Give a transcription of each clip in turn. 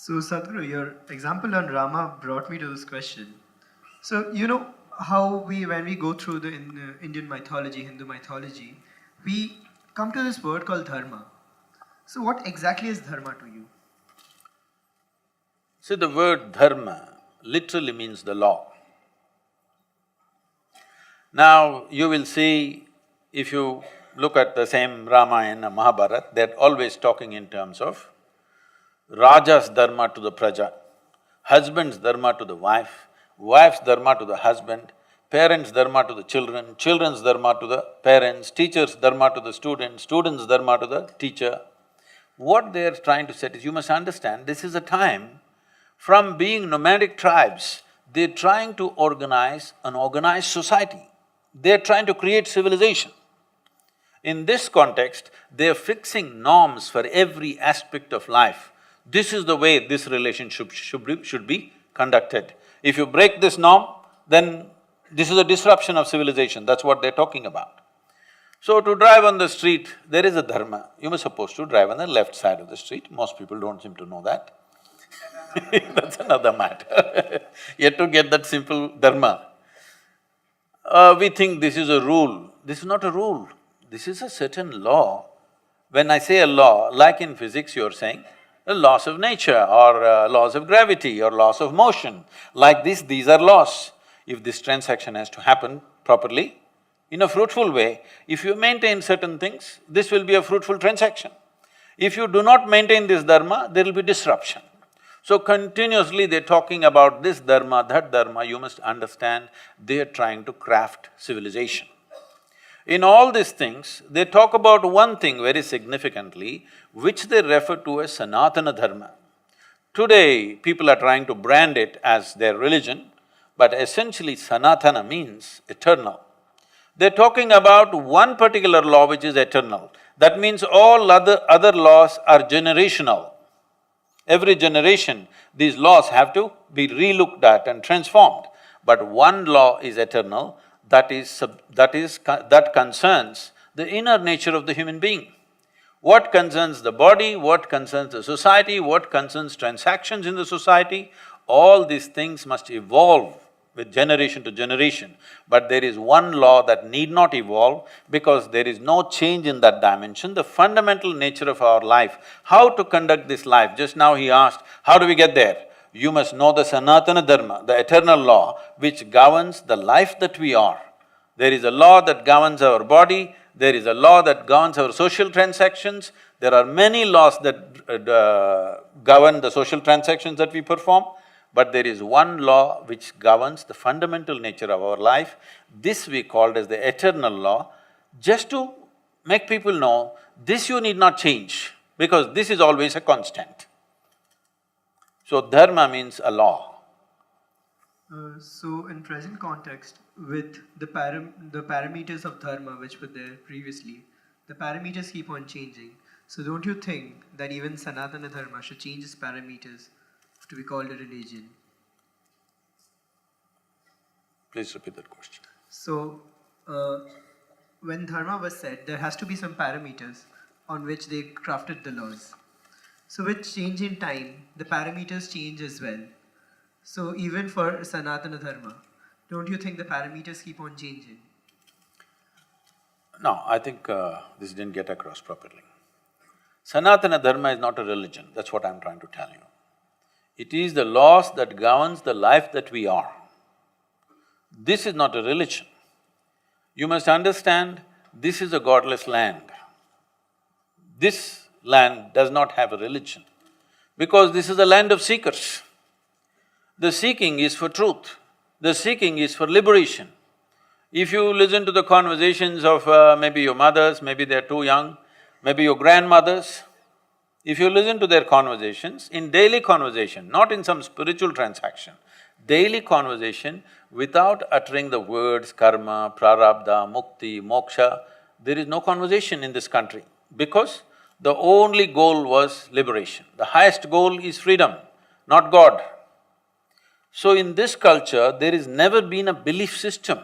So, Sadhguru, your example on Rama brought me to this question. So, you know how when we go through the Indian mythology, Hindu mythology, we come to this word called Dharma. So, what exactly is Dharma to you? See, the word dharma literally means the law. Now, you will see, if you look at the same Ramayana, Mahabharata, they're always talking in terms of Raja's dharma to the praja, husband's dharma to the wife, wife's dharma to the husband, parents' dharma to the children, children's dharma to the parents, teacher's dharma to the student, student's dharma to the teacher. What they're trying to say is, you must understand, this is a time, from being nomadic tribes, they're trying to organize an organized society. They're trying to create civilization. In this context, they're fixing norms for every aspect of life. This is the way this relationship should be conducted. If you break this norm, then this is a disruption of civilization, that's what they're talking about. So to drive on the street, there is a dharma. You were supposed to drive on the left side of the street, most people don't seem to know that. That's another matter. You have to get that simple dharma. We think this is a rule. This is not a rule, this is a certain law. When I say a law, like in physics you're saying, the laws of nature or laws of gravity or laws of motion, like this, these are laws. If this transaction has to happen properly, in a fruitful way, if you maintain certain things, this will be a fruitful transaction. If you do not maintain this dharma, there will be disruption. So continuously they're talking about this dharma, that dharma, you must understand, they're trying to craft civilization. In all these things, they talk about one thing very significantly, which they refer to as Sanatana Dharma. Today, people are trying to brand it as their religion, but essentially Sanatana means eternal. They're talking about one particular law which is eternal. That means all other laws are generational. Every generation, these laws have to be relooked at and transformed. But one law is eternal, that concerns the inner nature of the human being. What concerns the body, what concerns the society, what concerns transactions in the society, all these things must evolve with generation to generation. But there is one law that need not evolve because there is no change in that dimension, the fundamental nature of our life. How to conduct this life? Just now he asked, how do we get there? You must know the Sanatana Dharma, the eternal law which governs the life that we are. There is a law that governs our body, there is a law that governs our social transactions, there are many laws that govern the social transactions that we perform, but there is one law which governs the fundamental nature of our life. This we called as the eternal law, just to make people know, this you need not change, because this is always a constant. So dharma means a law. So, in present context, with the parameters of Dharma which were there previously, the parameters keep on changing. So, don't you think that even Sanatana Dharma should change its parameters to be called a religion? Please repeat that question. So, when Dharma was said, there has to be some parameters on which they crafted the laws. So, with change in time, the parameters change as well. So, even for Sanatana Dharma, don't you think the parameters keep on changing? No, I think this didn't get across properly. Sanatana Dharma is not a religion, that's what I'm trying to tell you. It is the laws that governs the life that we are. This is not a religion. You must understand, this is a godless land. This land does not have a religion, because this is a land of seekers. The seeking is for truth, the seeking is for liberation. If you listen to the conversations of maybe your mothers, maybe they're too young, maybe your grandmothers, if you listen to their conversations, in daily conversation, not in some spiritual transaction, daily conversation, without uttering the words karma, prarabdha, mukti, moksha, there is no conversation in this country, because the only goal was liberation. The highest goal is freedom, not God. So in this culture, there has never been a belief system,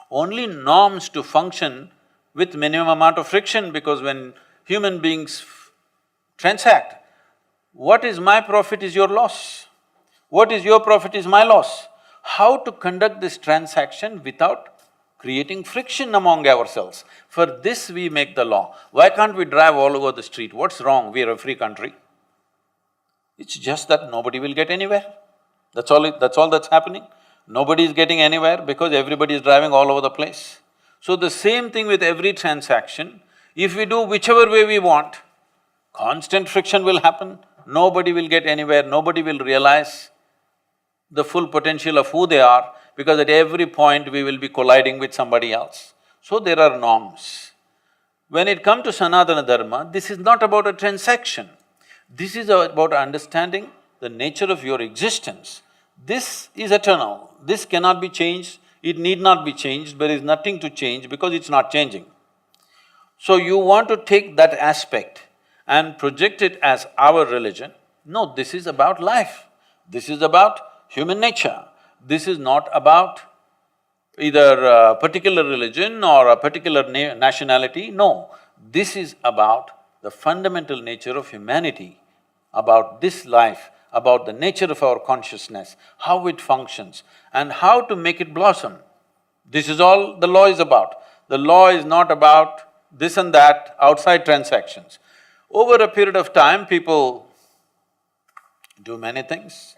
only norms to function with minimum amount of friction, because when human beings transact, What is my profit is your loss. What is your profit is my loss. How to conduct this transaction without creating friction among ourselves? For this we make the law. Why can't we drive all over the street? What's wrong? We are a free country. It's just that nobody will get anywhere. That's all that's happening. Nobody is getting anywhere because everybody is driving all over the place. So the same thing with every transaction, if we do whichever way we want, constant friction will happen, nobody will get anywhere, nobody will realize the full potential of who they are, because at every point we will be colliding with somebody else. So there are norms. When it comes to Sanatana Dharma, this is not about a transaction. This is about understanding the nature of your existence. This is eternal, this cannot be changed, it need not be changed, there is nothing to change because it's not changing. So you want to take that aspect and project it as our religion. No, this is about life, this is about human nature. This is not about either a particular religion or a particular nationality, no. This is about the fundamental nature of humanity, about this life, about the nature of our consciousness, how it functions and how to make it blossom. This is all the law is about. The law is not about this and that outside transactions. Over a period of time, people do many things.